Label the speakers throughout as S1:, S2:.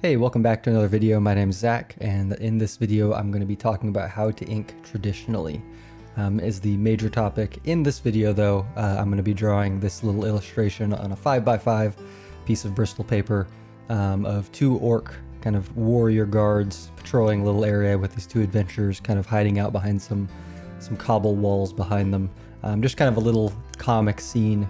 S1: Hey, welcome back to another video. My name is Zach, and in this video I'm going to be talking about how to ink traditionally is the major topic. In this video though, I'm going to be drawing this little illustration on a 5x5 piece of Bristol paper of two orc kind of warrior guards patrolling a little area with these two adventurers kind of hiding out behind some cobble walls behind them. Just kind of a little comic scene,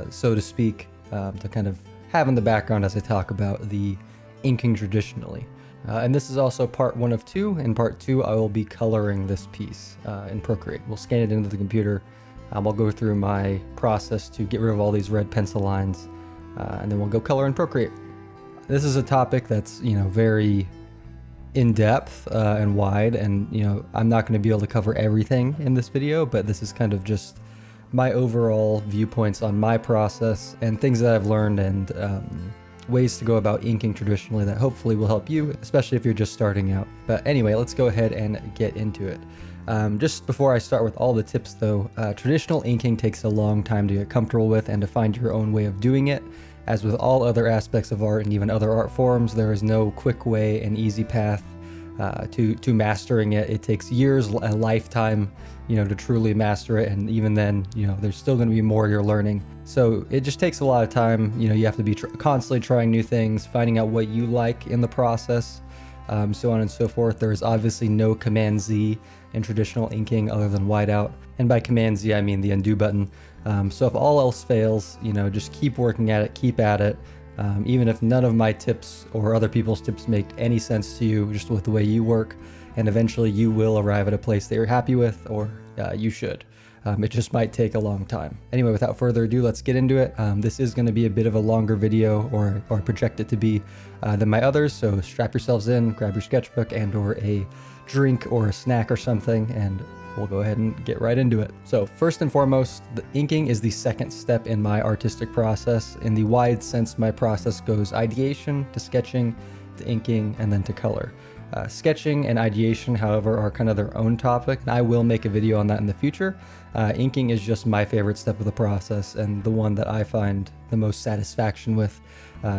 S1: so to speak, to kind of have in the background as I talk about the inking traditionally. And this is also part 1 of 2. In part 2, I will be coloring this piece in Procreate. We'll scan it into the computer. I'll go through my process to get rid of all these red pencil lines, and then we'll go color in Procreate. This is a topic that's, very in-depth and wide, and, I'm not going to be able to cover everything in this video, but this is kind of just my overall viewpoints on my process and things that I've learned and ways to go about inking traditionally that hopefully will help you, especially if you're just starting out. But anyway, let's go ahead and get into it. Just before I start with all the tips though, traditional inking takes a long time to get comfortable with and to find your own way of doing it. As with all other aspects of art and even other art forms, there is no quick way and easy path to mastering it. It takes years, a lifetime, to truly master it, and even then, there's still going to be more you're learning. So it just takes a lot of time. You have to be constantly trying new things, finding out what you like in the process, so on and so forth. There is obviously no Command Z in traditional inking other than whiteout, and by Command Z I mean the undo button. So if all else fails, just keep working at it, keep at it. Even if none of my tips or other people's tips make any sense to you, just with the way you work, and eventually you will arrive at a place that you're happy with, or you should. It just might take a long time. Anyway, without further ado, let's get into it. This is going to be a bit of a longer video, or project it to be, than my others, so strap yourselves in, grab your sketchbook and or a drink or a snack or something, and we'll go ahead and get right into it. So first and foremost, the inking is the second step in my artistic process. In the wide sense, my process goes ideation to sketching to inking and then to color. Sketching and ideation, however, are kind of their own topic, and I will make a video on that in the future. Inking is just my favorite step of the process and the one that I find the most satisfaction with.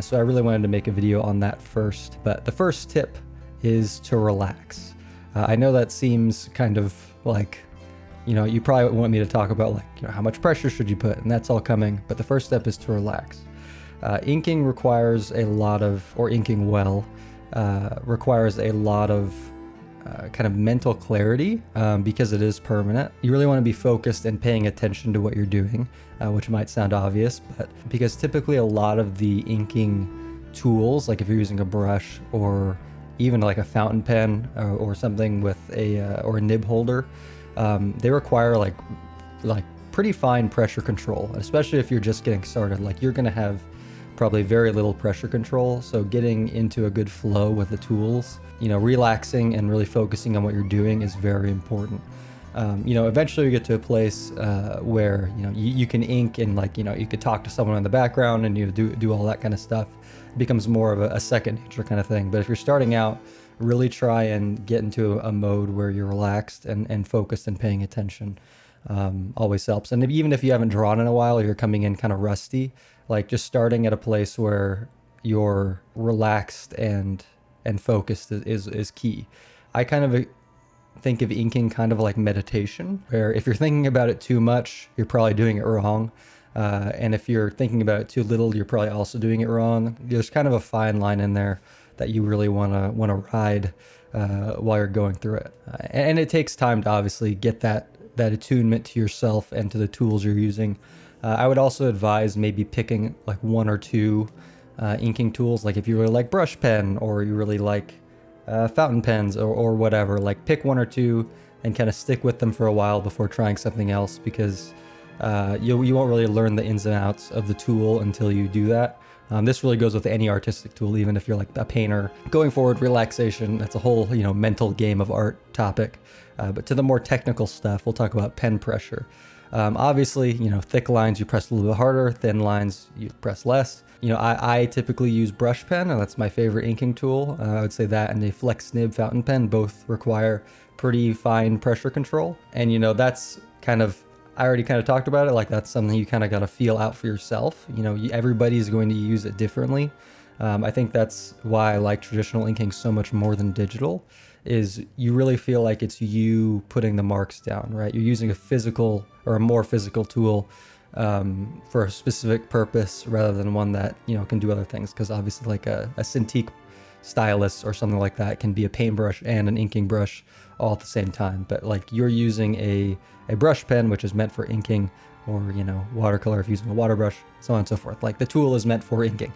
S1: So I really wanted to make a video on that first. But the first tip is to relax. I know that seems kind of like, you probably want me to talk about how much pressure should you put, and that's all coming. But the first step is to relax. Inking requires a lot of, or inking well, requires a lot of kind of mental clarity because it is permanent. You really want to be focused and paying attention to what you're doing, which might sound obvious, but because typically a lot of the inking tools, like if you're using a brush or even like a fountain pen or something with or a nib holder, they require like pretty fine pressure control, especially if you're just getting started. Like you're gonna have probably very little pressure control, so getting into a good flow with the tools, relaxing and really focusing on what you're doing is very important. Eventually you get to a place where you can ink and you could talk to someone in the background and do all that kind of stuff. It becomes more of a second nature kind of thing. But if you're starting out, really try and get into a mode where you're relaxed and focused and paying attention. Always helps. And even if you haven't drawn in a while, or you're coming in kind of rusty, just starting at a place where you're relaxed and focused is key. I kind of think of inking kind of like meditation, where if you're thinking about it too much, you're probably doing it wrong. And if you're thinking about it too little, you're probably also doing it wrong. There's kind of a fine line in there that you really want to ride while you're going through it. And it takes time to obviously get that attunement to yourself and to the tools you're using. I would also advise maybe picking like 1 or 2 inking tools. Like if you really like brush pen, or you really like fountain pens or whatever, pick 1 or 2 and kind of stick with them for a while before trying something else, because you won't really learn the ins and outs of the tool until you do that. This really goes with any artistic tool, even if you're like a painter. Going forward, relaxation, that's a whole mental game of art topic. But to the more technical stuff, we'll talk about pen pressure. Obviously, thick lines you press a little bit harder, thin lines you press less. I typically use brush pen, and that's my favorite inking tool. I would say that and a flex nib fountain pen both require pretty fine pressure control. And that's kind of, I already kind of talked about it, that's something you kind of got to feel out for yourself. Everybody's going to use it differently. I think that's why I like traditional inking so much more than digital, is you really feel like it's you putting the marks down, right? You're using a physical or a more physical tool for a specific purpose rather than one that, you know, can do other things. Because obviously like a Cintiq stylus or something like that can be a paintbrush and an inking brush all at the same time. But like you're using a brush pen, which is meant for inking, or, you know, watercolor if using a water brush, so on and so forth. Like the tool is meant for inking.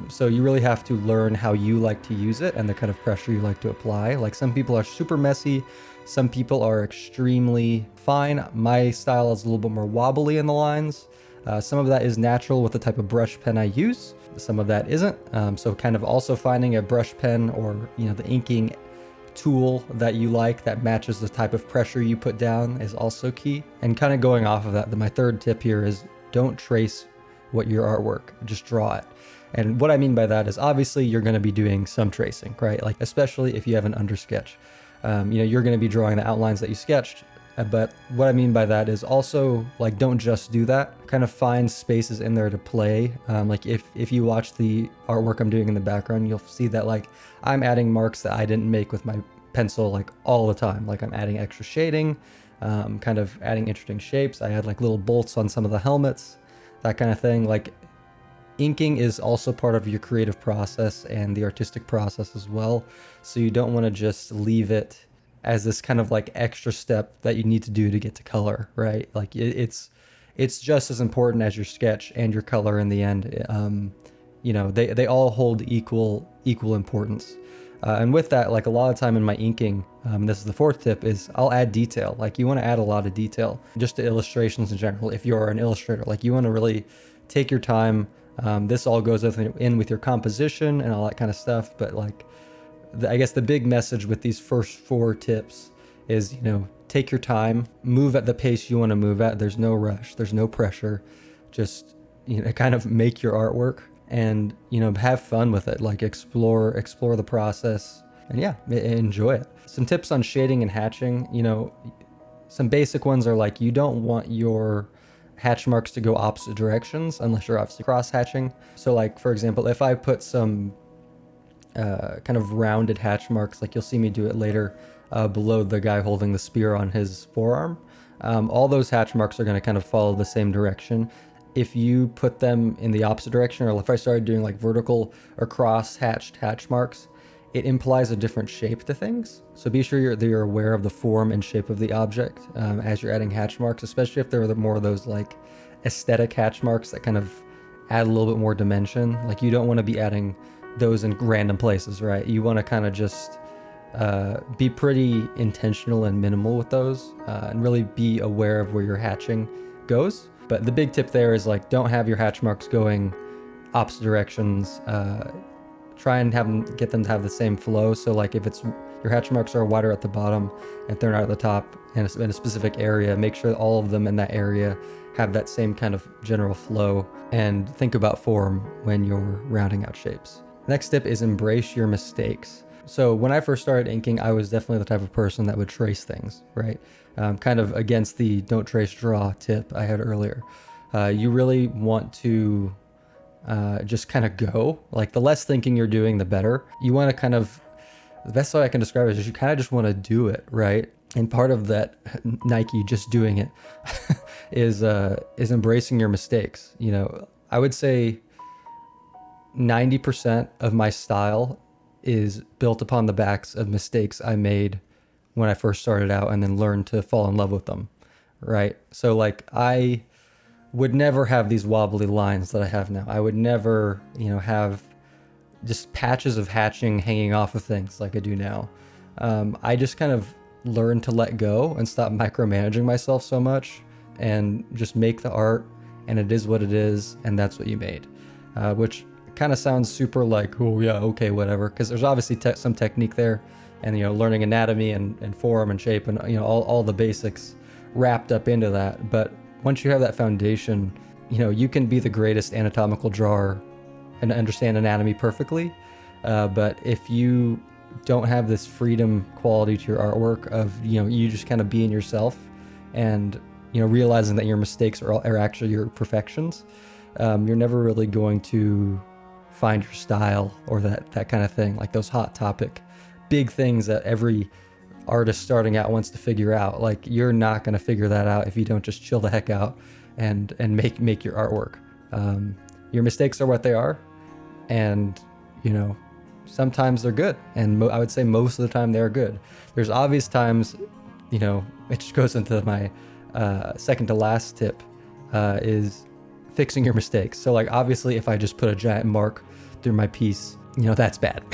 S1: So you really have to learn how you like to use it and the kind of pressure you like to apply. Like some people are super messy, some people are extremely fine. My style is a little bit more wobbly in the lines. Some of that is natural with the type of brush pen I use. Some of that isn't. So kind of also finding a brush pen or, you know, the inking tool that you like that matches the type of pressure you put down is also key. And kind of going off of that, my third tip here is don't trace what your artwork, just draw it. And what I mean by that is obviously you're going to be doing some tracing, right? Like especially if you have an undersketch, you know, you're going to be drawing the outlines that you sketched. But what I mean by that is also like don't just do that. Kind of find spaces in there to play. Like if you watch the artwork I'm doing in the background, you'll see that like I'm adding marks that I didn't make with my pencil like all the time. Like I'm adding extra shading, kind of adding interesting shapes. I had like little bolts on some of the helmets, that kind of thing. Like inking is also part of your creative process and the artistic process as well. So you don't want to just leave it as this kind of like extra step that you need to do to get to color, right? Like it's just as important as your sketch and your color in the end. You know, they all hold equal importance. And with that, like a lot of time in my inking, this is the fourth tip, is I'll add detail. Like you want to add a lot of detail just to illustrations in general. If you're an illustrator, like you want to really take your time. This all goes in with your composition and all that kind of stuff. But like, I guess the big message with these first 4 tips is, you know, take your time, move at the pace you want to move at. There's no rush, there's no pressure. Just, you know, kind of make your artwork and, you know, have fun with it. Like explore the process and yeah, enjoy it. Some tips on shading and hatching, you know, some basic ones are like, you don't want your hatch marks to go opposite directions unless you're obviously cross hatching. So like, for example, if I put some kind of rounded hatch marks, like you'll see me do it later, below the guy holding the spear on his forearm, all those hatch marks are going to kind of follow the same direction. If you put them in the opposite direction, or if I started doing like vertical or cross hatched hatch marks, it implies a different shape to things. So be sure you're aware of the form and shape of the object as you're adding hatch marks, especially if there are more of those like aesthetic hatch marks that kind of add a little bit more dimension. Like you don't want to be adding those in random places, right? You want to kind of just be pretty intentional and minimal with those, and really be aware of where your hatching goes. But the big tip there is like, don't have your hatch marks going opposite directions. Try and get them to have the same flow. So like if it's your hatch marks are wider at the bottom and they're not at the top and it's in a specific area, make sure all of them in that area have that same kind of general flow, and think about form when you're rounding out shapes. Next tip is embrace your mistakes. So when I first started inking, I was definitely the type of person that would trace things, right? Kind of against the don't trace, draw tip I had earlier. You really want to just kind of go. Like the less thinking you're doing, the better. You want to kind of, the best way I can describe it is you kind of just want to do it, right? And part of that Nike just doing it is embracing your mistakes. You know, I would say 90% of my style is built upon the backs of mistakes I made when I first started out and then learned to fall in love with them, right? So like I would never have these wobbly lines that I have now. I would never, you know, have just patches of hatching hanging off of things like I do now. I just kind of learned to let go and stop micromanaging myself so much and just make the art, and it is what it is, and that's what you made, which kind of sounds super like, oh yeah, okay, whatever, because there's obviously some technique there, and you know, learning anatomy and form and shape and, you know, all the basics wrapped up into that. But once you have that foundation, you know, you can be the greatest anatomical drawer and understand anatomy perfectly, but if you don't have this freedom quality to your artwork of, you know, you just kind of being yourself and, you know, realizing that your mistakes are actually your perfections, you're never really going to find your style or that kind of thing, like those hot topic big things that every artist starting out wants to figure out. Like, you're not going to figure that out if you don't just chill the heck out and make your artwork. Your mistakes are what they are, and you know, sometimes they're good, and I would say most of the time they're good. There's obvious times, you know, it just goes into my second to last tip, is fixing your mistakes. So like, obviously if I just put a giant mark through my piece, you know, that's bad.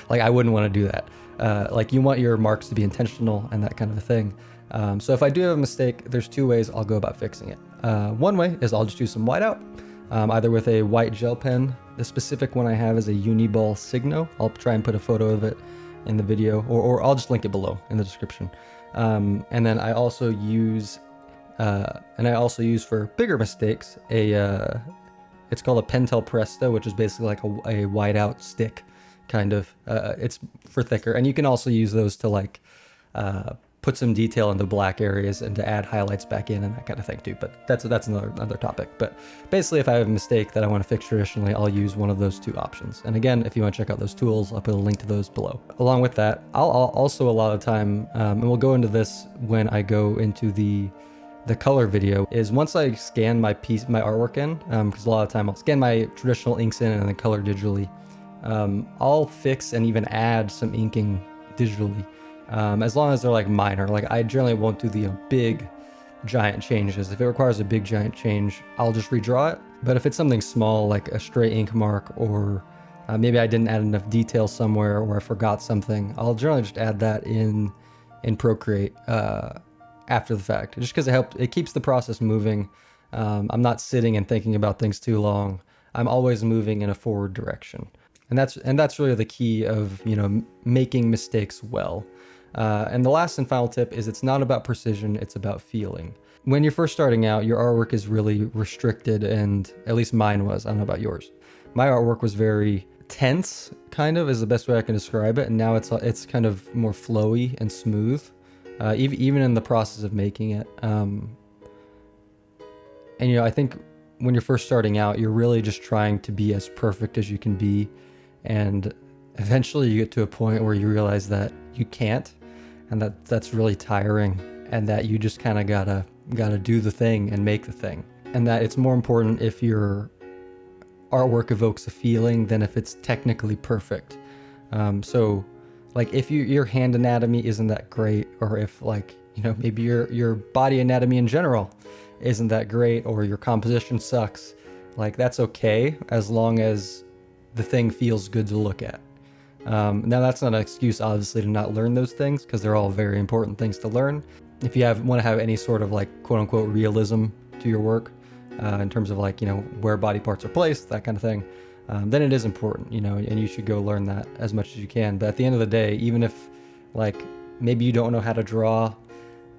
S1: Like, I wouldn't want to do that. Like, you want your marks to be intentional and that kind of a thing. So if I do have a mistake, there's two ways I'll go about fixing it. One way is I'll just do some whiteout, either with a white gel pen. The specific one I have is a Uniball Signo. I'll try and put a photo of it in the video, or I'll just link it below in the description. And then I also use, for bigger mistakes, it's called a Pentel Presto, which is basically like a whiteout stick, kind of. It's for thicker, and you can also use those to like put some detail in the black areas and to add highlights back in and that kind of thing too. But that's another topic. But basically, if I have a mistake that I want to fix traditionally, I'll use one of those two options. And again, if you want to check out those tools, I'll put a link to those below. Along with that, I'll also, a lot of the time, and we'll go into this when I go into the color video, is once I scan my artwork in, because a lot of the time I'll scan my traditional inks in and then color digitally, I'll fix and even add some inking digitally, as long as they're like minor. Like, I generally won't do the big giant changes. If it requires a big giant change, I'll just redraw it. But if it's something small, like a stray ink mark, or maybe I didn't add enough detail somewhere, or I forgot something, I'll generally just add that in Procreate after the fact, just because it keeps the process moving. I'm not sitting and thinking about things too long. I'm always moving in a forward direction. And that's really the key of, you know, making mistakes well. And the last and final tip is, it's not about precision, it's about feeling. When you're first starting out, your artwork is really restricted, and at least mine was. I don't know about yours. My artwork was very tense, kind of, is the best way I can describe it. And now it's kind of more flowy and smooth, even in the process of making it. And you know, I think when you're first starting out, you're really just trying to be as perfect as you can be. And eventually you get to a point where you realize that you can't, and that's really tiring, and that you just kind of gotta do the thing and make the thing. And that it's more important if your artwork evokes a feeling than if it's technically perfect. So like, if your hand anatomy isn't that great, or if, like, you know, maybe your body anatomy in general isn't that great, or your composition sucks, like, that's okay, as long as the thing feels good to look at. Now, that's not an excuse, obviously, to not learn those things, because they're all very important things to learn. If you want to have any sort of, like, quote unquote realism to your work, in terms of, like, you know, where body parts are placed, that kind of thing, then it is important, you know, and you should go learn that as much as you can. But at the end of the day, even if, like, maybe you don't know how to draw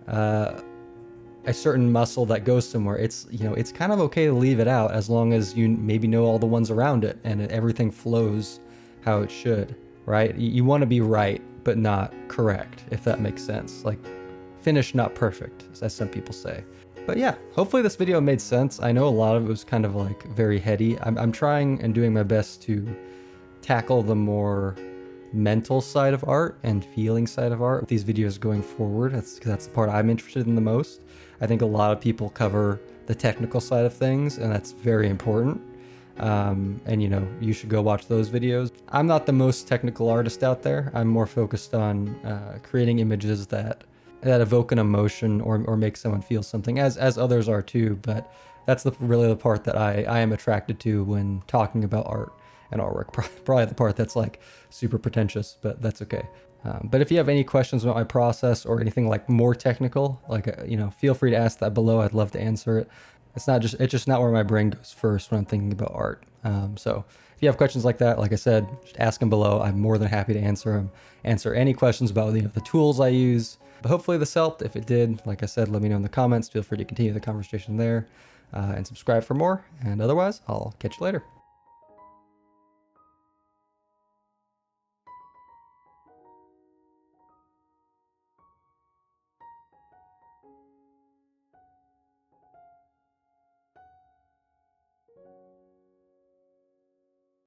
S1: a certain muscle that goes somewhere, it's, you know, it's kind of okay to leave it out, as long as you maybe know all the ones around it and everything flows how it should, right? You want to be right, but not correct, if that makes sense. Like, finished, not perfect, as some people say. But yeah, hopefully this video made sense. I know a lot of it was kind of like very heady. I'm trying and doing my best to tackle the more mental side of art and feeling side of art with these videos going forward. That's the part I'm interested in the most. I think a lot of people cover the technical side of things, and that's very important. And you know, you should go watch those videos. I'm not the most technical artist out there. I'm more focused on creating images that evoke an emotion or make someone feel something, as others are too. But that's really the part that I am attracted to when talking about art and artwork. Probably the part that's like super pretentious, but that's okay. But if you have any questions about my process or anything like more technical, like, you know, feel free to ask that below. I'd love to answer it. It's just not where my brain goes first when I'm thinking about art. So if you have questions like that, like I said, just ask them below. I'm more than happy to answer them. Answer any questions about, you know, the tools I use. But hopefully this helped. If it did, like I said, let me know in the comments. Feel free to continue the conversation there, and subscribe for more. And otherwise, I'll catch you later.